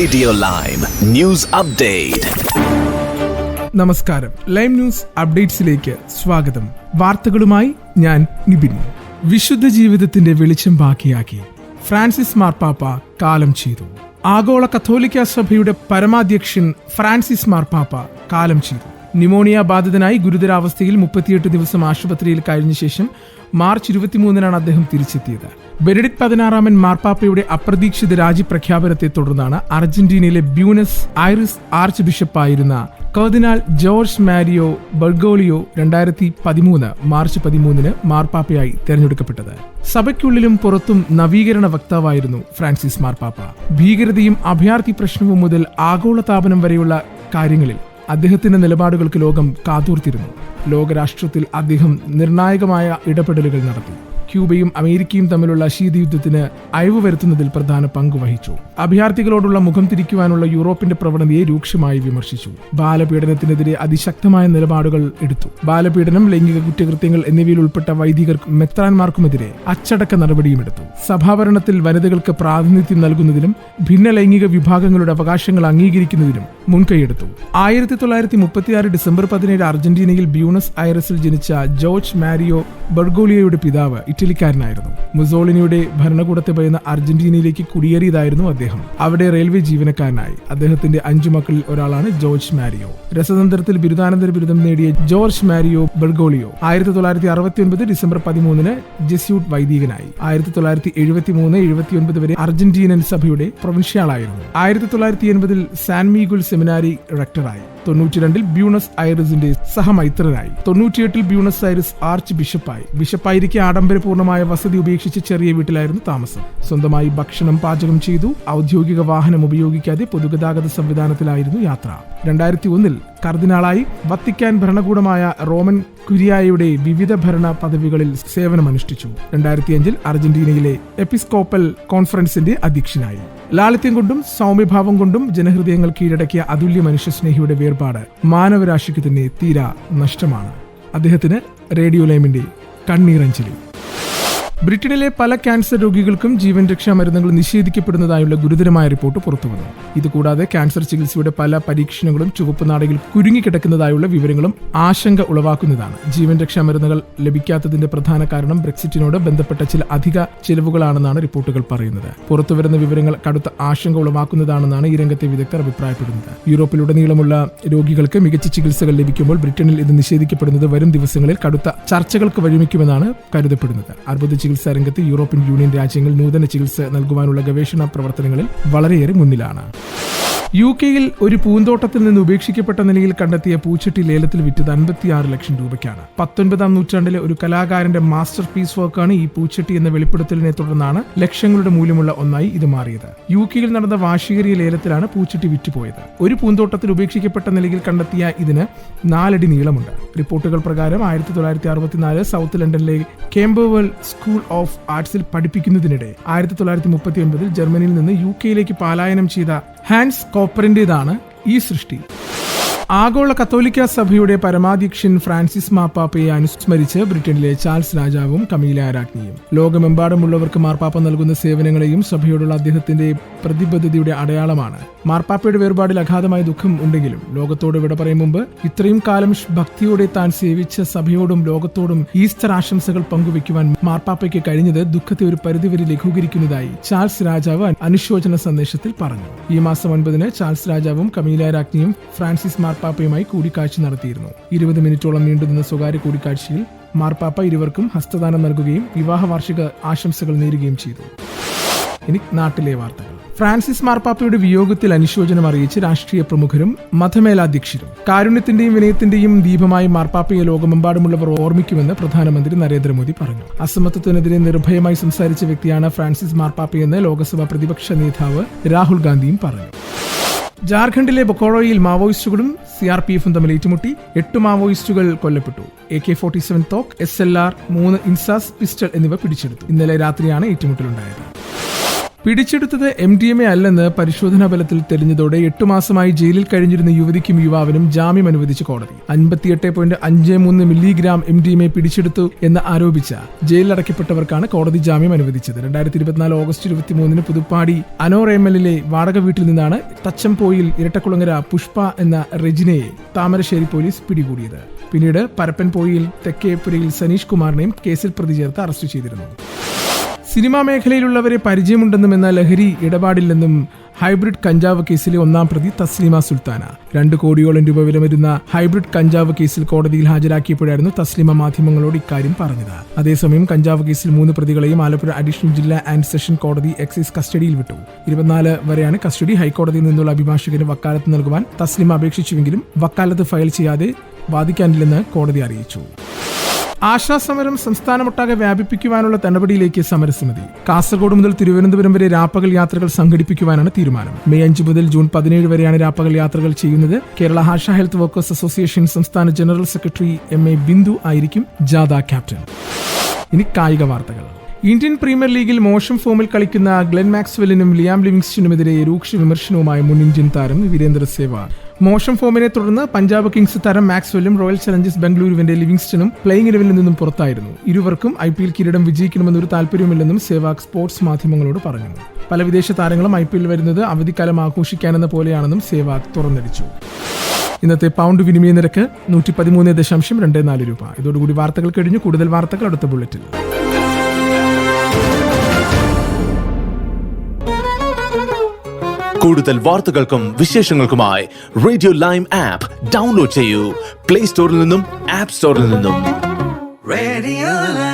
Radio lime news update. നമസ്കാരം. Lime news അപ്ഡേറ്റ്സിലേക്ക് സ്വാഗതം. വാർത്തകളുമായി ഞാൻ നിബിൻ. വിശുദ്ധ ജീവിതത്തിന്റെ വെളിച്ചം ബാക്കിയാക്കി ഫ്രാൻസിസ് മാർപ്പാപ്പ കാലം ചെയ്തു. ആഗോള കത്തോലിക്ക സഭയുടെ പരമാധ്യക്ഷൻ ഫ്രാൻസിസ് മാർപ്പാപ്പ കാലം ചെയ്തു. ന്യൂമോണിയ ബാധിതനായി ഗുരുതരാവസ്ഥയിൽ 38 ദിവസം ആശുപത്രിയിൽ കഴിഞ്ഞ ശേഷം മാർച്ച് 23 അദ്ദേഹം തിരിച്ചെത്തിയത്. ബെനഡിക്ട് 16 മാർപ്പാപ്പയുടെ അപ്രതീക്ഷിത രാജിപ്രഖ്യാപനത്തെ തുടർന്നാണ് അർജന്റീനയിലെ ബ്യൂണസ് ഐറിസ് ആർച്ച് ബിഷപ്പായിരുന്ന കർദിനാൾ ജോർജ് മാരിയോ ബർഗോളിയോ 2013 മാർച്ച് 13 മാർപ്പാപ്പയായി തെരഞ്ഞെടുക്കപ്പെട്ടത്. സഭയ്ക്കുള്ളിലും പുറത്തും നവീകരണ വക്താവായിരുന്നു ഫ്രാൻസിസ് മാർപ്പാപ്പ. ഭീകരതയും അഭയാർത്ഥി പ്രശ്നവും മുതൽ ആഗോളതാപനം വരെയുള്ള കാര്യങ്ങളിൽ അദ്ദേഹത്തിന്റെ നിലപാടുകൾക്ക് ലോകം കാതോർത്തിരുന്നു. ലോകരാഷ്ട്രത്തിൽ അദ്ദേഹം നിർണായകമായ ഇടപെടലുകൾ നടത്തി. ക്യൂബയും അമേരിക്കയും തമ്മിലുള്ള ശീതയുദ്ധത്തിന് അയവ് വരുത്തുന്നതിൽ പ്രധാന പങ്ക് വഹിച്ചു. അഭയാർത്ഥികളോടുള്ള മുഖം തിരിക്കുവാനുള്ള യൂറോപ്പിന്റെ പ്രവണതയെ രൂക്ഷമായി വിമർശിച്ചു. ബാലപീഡനത്തിനെതിരെ അതിശക്തമായ നിലപാടുകൾ എടുത്തു. ബാലപീഡനം, ലൈംഗിക കുറ്റകൃത്യങ്ങൾ എന്നിവയിൽ ഉൾപ്പെട്ട വൈദികർക്കും മെത്രാന്മാർക്കുമെതിരെ അച്ചടക്ക നടപടിയും എടുത്തു. സഭാഭരണത്തിൽ വനിതകൾക്ക് പ്രാതിനിധ്യം നൽകുന്നതിലും ഭിന്ന ലൈംഗിക വിഭാഗങ്ങളുടെ അവകാശങ്ങൾ അംഗീകരിക്കുന്നതിലും മുൻകൈയെടുത്തു. 1936 ഡിസംബർ 17 അർജന്റീനയിൽ ബ്യൂണസ് ഐറസിൽ ജനിച്ച ജോർജ് മാരിയോ ബർഗോളിയോയുടെ പിതാവ് ഇറ്റലിക്കാരനായിരുന്നു. മുസോളിനിയുടെ ഭരണകൂടത്തെ ഭയന്ന് അർജന്റീനയിലേക്ക് കുടിയേറിയതായിരുന്നു അദ്ദേഹം. അവിടെ റെയിൽവേ ജീവനക്കാരനായി. അദ്ദേഹത്തിന്റെ 5 മക്കളിൽ ഒരാളാണ് ജോർജ് മാരിയോ. രസതന്ത്രത്തിൽ ബിരുദാനന്തര ബിരുദം നേടിയ George Mario Bergoglio 1969 December 13 Jesuit വൈദികനായി. 1973-79 വരെ അർജന്റീനൻ സഭയുടെ പ്രൊവിൻഷ്യാളായിരുന്നു. 1980 സാൻ മീഗുൽ സെമിനാരി റെക്ടറായി. 92 ബ്യൂണസ് ഐറിസിന്റെ സഹമൈത്രനായി. 98 ബ്യൂണസ് ഐറിസ് ആർച്ച് ബിഷപ്പായി. ബിഷപ്പായിരിക്കെ ആഡംബരപൂർണമായ വസതി ഉപേക്ഷിച്ച് ചെറിയ വീട്ടിലായിരുന്നു താമസം. സ്വന്തമായി ഭക്ഷണം പാചകം ചെയ്തു. ഔദ്യോഗിക വാഹനം ഉപയോഗിക്കാതെ പൊതുഗതാഗത സംവിധാനത്തിലായിരുന്നു യാത്ര. 2001 കർദിനാളായി. വത്തിക്കാൻ ഭരണകൂടമായ റോമൻ കുരിയായുടെ വിവിധ ഭരണ പദവികളിൽ സേവനമനുഷ്ഠിച്ചു. 2005 അർജന്റീനയിലെ എപ്പിസ്കോപ്പൽ കോൺഫറൻസിന്റെ അധ്യക്ഷനായി. ലാളിത്യം കൊണ്ടും സൗമ്യഭാവം കൊണ്ടും ജനഹൃദയങ്ങൾ കീഴടക്കിയ അതുല്യ മനുഷ്യസ്നേഹിയുടെ വേർപാട് മാനവരാശിക്ക് തന്നെ തീരാ നഷ്ടമാണ്. അദ്ദേഹത്തിന് റേഡിയോ ലൈമിന്റെ കണ്ണീരഞ്ജലി. ബ്രിട്ടനിലെ പല ക്യാൻസർ രോഗികൾക്കും ജീവൻ രക്ഷാ മരുന്നുകൾ നിഷേധിക്കപ്പെടുന്നതായുള്ള ഗുരുതരമായ റിപ്പോർട്ട് പുറത്തുവന്നു. ഇതുകൂടാതെ ക്യാൻസർ ചികിത്സയുടെ പല പരീക്ഷണങ്ങളും ചുവപ്പ് നാടയിൽ കുരുങ്ങിക്കിടക്കുന്നതായുള്ള വിവരങ്ങളും ആശങ്ക ഉളവാക്കുന്നതാണ്. ജീവൻ രക്ഷാ മരുന്നുകൾ ലഭിക്കാത്തതിന്റെ പ്രധാന കാരണം ബ്രെക്സിറ്റിനോട് ബന്ധപ്പെട്ട ചില അധിക ചിലവുകളാണെന്നാണ് റിപ്പോർട്ടുകൾ പറയുന്നത്. പുറത്തുവരുന്ന വിവരങ്ങൾ കടുത്ത ആശങ്ക ഉളവാക്കുന്നതാണെന്നാണ് ഈ രംഗത്തെ വിദഗ്ധർ അഭിപ്രായപ്പെടുന്നത്. യൂറോപ്പിലുടനീളമുള്ള രോഗികൾക്ക് മികച്ച ചികിത്സകൾ ലഭിക്കുമ്പോൾ ബ്രിട്ടനിൽ ഇത് നിഷേധിക്കപ്പെടുന്നത് വരും ദിവസങ്ങളിൽ കടുത്ത ചർച്ചകൾക്ക് വഴിവെക്കുമെന്നാണ് കരുതപ്പെടുന്നത്. അർബുദ ചികിത്സാ രംഗത്ത് യൂറോപ്യൻ യൂണിയൻ രാജ്യങ്ങൾ നൂതന ചികിത്സ നൽകുവാനുള്ള ഗവേഷണ പ്രവർത്തനങ്ങളിൽ വളരെയേറെ മുന്നിലാണ്. UK-യിൽ ഒരു പൂന്തോട്ടത്തിൽ നിന്ന് ഉപേക്ഷിക്കപ്പെട്ട നിലയിൽ കണ്ടെത്തിയ പൂച്ചട്ടി ലേലത്തിൽ വിറ്റത് 56 ലക്ഷം രൂപയ്ക്കാണ്. 19ാം നൂറ്റാണ്ടിലെ ഒരു കലാകാരന്റെ മാസ്റ്റർ പീസ് വർക്കാണ് ഈ പൂച്ചട്ടി എന്ന വെളിപ്പെടുത്തലിനെ തുടർന്നാണ് ലക്ഷങ്ങളുടെ മൂല്യമുള്ള ഒന്നായി ഇത് മാറിയത്. UK-യിൽ നടന്ന വാർഷികീയ ലേലത്തിലാണ് പൂച്ചട്ടി വിറ്റുപോയത്. ഒരു പൂന്തോട്ടത്തിൽ ഉപേക്ഷിക്കപ്പെട്ട നിലയിൽ കണ്ടെത്തിയ ഇതിന് 4 അടി നീളമുണ്ട്. റിപ്പോർട്ടുകൾ പ്രകാരം 1964 സൗത്ത് ലണ്ടനിലെ കേംബർവെൽ സ്കൂൾ ഓഫ് ആർട്സിൽ പഠിപ്പിക്കുന്നതിനിടെ 1939 ജർമ്മനിയിൽ നിന്ന് UK-യിലേക്ക് പലായനം ചെയ്ത ഹാൻസ് കോപ്പറിന്റേതാണ് ഈ സൃഷ്ടി. ആഗോള കത്തോലിക്ക സഭയുടെ പരമാധ്യക്ഷൻ ഫ്രാൻസിസ് മാർപ്പാപ്പയെ അനുസ്മരിച്ച് ബ്രിട്ടനിലെ ചാൾസ് രാജാവും കമീല രാജ്ഞിയും. ലോകമെമ്പാടുമുള്ളവർക്ക് മാർപ്പാപ്പ നൽകുന്ന സേവനങ്ങളെയും സഭയോടുള്ള അദ്ദേഹത്തിന്റെ പ്രതിബദ്ധതയുടെ അടയാളമാണ്. മാർപ്പാപ്പയുടെ വേർപാടിൽ അഗാധമായ ദുഃഖം ഉണ്ടെങ്കിലും ലോകത്തോട് വിട പറയും മുമ്പ് ഇത്രയും കാലം ഭക്തിയോടെ താൻ സേവിച്ച സഭയോടും ലോകത്തോടും ഈസ്റ്റർ ആശംസകൾ പങ്കുവയ്ക്കുവാൻ മാർപ്പാപ്പയ്ക്ക് കഴിഞ്ഞത് ദുഃഖത്തെ ഒരു പരിധിവരെ ലഘൂകരിക്കുന്നതായി ചാൾസ് രാജാവ് അനുശോചന സന്ദേശത്തിൽ പറഞ്ഞു. ഈ മാസം 9 ചാൾസ് രാജാവും കമീല രാജ്ഞിയും ഫ്രാൻസിസ് മാർപ്പാപ്പയുമായി കൂടിക്കാഴ്ച നടത്തിയിരുന്നു. 20 മിനിറ്റോളം നീണ്ടുനിന്ന സ്വകാര്യ കൂടിക്കാഴ്ചയിൽ മാർപ്പാപ്പ ഇരുവർക്കും ഹസ്തദാനം നൽകുകയും വിവാഹ വാർഷിക ആശംസകൾ നേരുകയും ചെയ്തു. ഇനി നാട്ടിലെ വാർത്തകൾ. ഫ്രാൻസിസ് മാർപ്പാപ്പയുടെ വിയോഗത്തിൽ അനുശോചനം അറിയിച്ച് രാഷ്ട്രീയ പ്രമുഖരും മതമേലാധ്യക്ഷരും. കാരുണ്യത്തിന്റെയും വിനയത്തിന്റെയും ദീപമായി മാർപ്പാപ്പയെ ലോകമെമ്പാടുമുള്ളവർ ഓർമ്മിക്കുമെന്ന് പ്രധാനമന്ത്രി നരേന്ദ്രമോദി പറഞ്ഞു. അസമത്വത്തിനെതിരെ നിർഭയമായി സംസാരിച്ച വ്യക്തിയാണ് ഫ്രാൻസിസ് മാർപ്പാപ്പയെന്ന് ലോക്സഭാ പ്രതിപക്ഷ നേതാവ് രാഹുൽ ഗാന്ധിയും പറഞ്ഞു. ജാർഖണ്ഡിലെ ബൊക്കോറോയിൽ മാവോയിസ്റ്റുകളും CRPF തമ്മിൽ ഏറ്റുമുട്ടി. 8 മാവോയിസ്റ്റുകൾ കൊല്ലപ്പെട്ടു. AK-47 തോക്ക്, SLR, 3 ഇൻസാസ് പിസ്റ്റൾ എന്നിവ പിടിച്ചെടുത്തു. ഇന്നലെ രാത്രിയാണ് ഏറ്റുമുട്ടലുണ്ടായത്. പിടിച്ചെടുത്തത് MDMA അല്ലെന്ന് പരിശോധനാ ഫലത്തിൽ തെളിഞ്ഞതോടെ 8 മാസമായി ജയിലിൽ കഴിഞ്ഞിരുന്ന യുവതിക്കും യുവാവിനും ജാമ്യം അനുവദിച്ചു കോടതി. 58.53 മില്ലിഗ്രാം MDMA പിടിച്ചെടുത്തു എന്ന് ആരോപിച്ച ജയിലിലടക്കപ്പെട്ടവർക്കാണ് കോടതി ജാമ്യം അനുവദിച്ചത്. 2024 ഓഗസ്റ്റ് 23 പുതുപ്പാടി അനോറേമലിലെ വാടക വീട്ടിൽ നിന്നാണ് തച്ചംപോയിൽ ഇരട്ടക്കുളങ്ങര പുഷ്പ എന്ന റെജിനയെ താമരശ്ശേരി പോലീസ് പിടികൂടിയത്. പിന്നീട് പരപ്പൻപോയിൽ തെക്കേപ്പുരയിൽ സനീഷ് കുമാറിനെയും കേസിൽ പ്രതി ചേർത്ത് അറസ്റ്റ് ചെയ്തിരുന്നു. സിനിമാ മേഖലയിലുള്ളവരെ പരിചയമുണ്ടെന്നും എന്നാൽ ലഹരി ഇടപാടില്ലെന്നും ഹൈബ്രിഡ് കഞ്ചാവ് കേസിലെ 1-ാം പ്രതി തസ്ലീമ സുൽത്താന. 2 കോടിയോളം രൂപ വില വരുന്ന ഹൈബ്രിഡ് കഞ്ചാവ് കേസിൽ കോടതിയിൽ ഹാജരാക്കിയപ്പോഴായിരുന്നു തസ്ലീമ മാധ്യമങ്ങളോട് ഇക്കാര്യം പറഞ്ഞത്. അതേസമയം കഞ്ചാവ് കേസിൽ 3 പ്രതികളെയും ആലപ്പുഴ അഡീഷണൽ ജില്ലാ ആൻഡ് സെഷൻ കോടതി എക്സൈസ് കസ്റ്റഡിയിൽ വിട്ടു. 24 വരെയാണ് കസ്റ്റഡി. ഹൈക്കോടതിയിൽ നിന്നുള്ള അഭിഭാഷകന് വക്കാലത്ത് നൽകുവാൻ തസ്ലീമ അപേക്ഷിച്ചുവെങ്കിലും വക്കാലത്ത് ഫയൽ ചെയ്യാതെ വാദിക്കാനില്ലെന്ന് കോടതി അറിയിച്ചു. ആശാസമരം സംസ്ഥാനമൊട്ടാകെ വ്യാപിപ്പിക്കുവാനുള്ള നടപടിയിലേക്ക് സമരസമിതി. കാസർഗോഡ് മുതൽ തിരുവനന്തപുരം വരെ രാപ്പകൽ യാത്രകൾ സംഘടിപ്പിക്കുവാനാണ് തീരുമാനം. മെയ് 5 മുതൽ ജൂൺ 17 വരെയാണ് രാപ്പകൽ യാത്രകൾ ചെയ്യുന്നത്. Kerala ASHA health workers association സംസ്ഥാന ജനറൽ സെക്രട്ടറി MA ബിന്ദു ആയിരിക്കും ജാഥ ക്യാപ്റ്റൻ. ഇനി കായിക വാർത്തകൾ. ഇന്ത്യൻ പ്രീമിയർ ലീഗിൽ മോശം ഫോമിൽ കളിക്കുന്ന ഗ്ലെൻ മാക്സ്വെല്ലിനും ലിയാം ലിവിങ്സ്റ്റണുമെതിരെ രൂക്ഷ വിമർശനവുമായി മുൻ ഇന്ത്യൻ താരം വീരേന്ദർ സെവാഗ്. മോശം ഫോമിനെ തുടർന്ന് പഞ്ചാബ് കിങ്സ് താരം മാക്സ്വെല്ലും റോയൽ ചലഞ്ചേഴ്സ് ബംഗളൂരുവിന്റെ ലിവിങ്സ്റ്റണും പ്ലേയിങ് ഇലവനിൽ നിന്നും പുറത്തായിരുന്നു. ഇരുവർക്കും IPL കിരീടം വിജയിക്കണമെന്നൊരു താല്പര്യമില്ലെന്നും സെവാഗ് സ്പോർട്സ് മാധ്യമങ്ങളോട് പറഞ്ഞു. പല വിദേശ താരങ്ങളും IPL വരുന്നത് അവധിക്കാലം ആഘോഷിക്കാനെന്ന പോലെയാണെന്നും സെവാഗ് തുറന്നടിച്ചു. ഇന്നത്തെ പൗണ്ട് വിനിമയ നിരക്ക് 113.24 രൂപ. ഇതോടുകൂടി വാർത്തകൾ കഴിഞ്ഞു. കൂടുതൽ വാർത്തകൾ അടുത്ത ബുള്ളറ്റിൽ. കൂടുതൽ വാർത്തകൾക്കും വിശേഷങ്ങൾക്കുമായി റേഡിയോ ലൈം ആപ്പ് ഡൗൺലോഡ് ചെയ്യൂ. പ്ലേ സ്റ്റോറിൽ നിന്നും ആപ്പ് സ്റ്റോറിൽ നിന്നും. Radio Lime.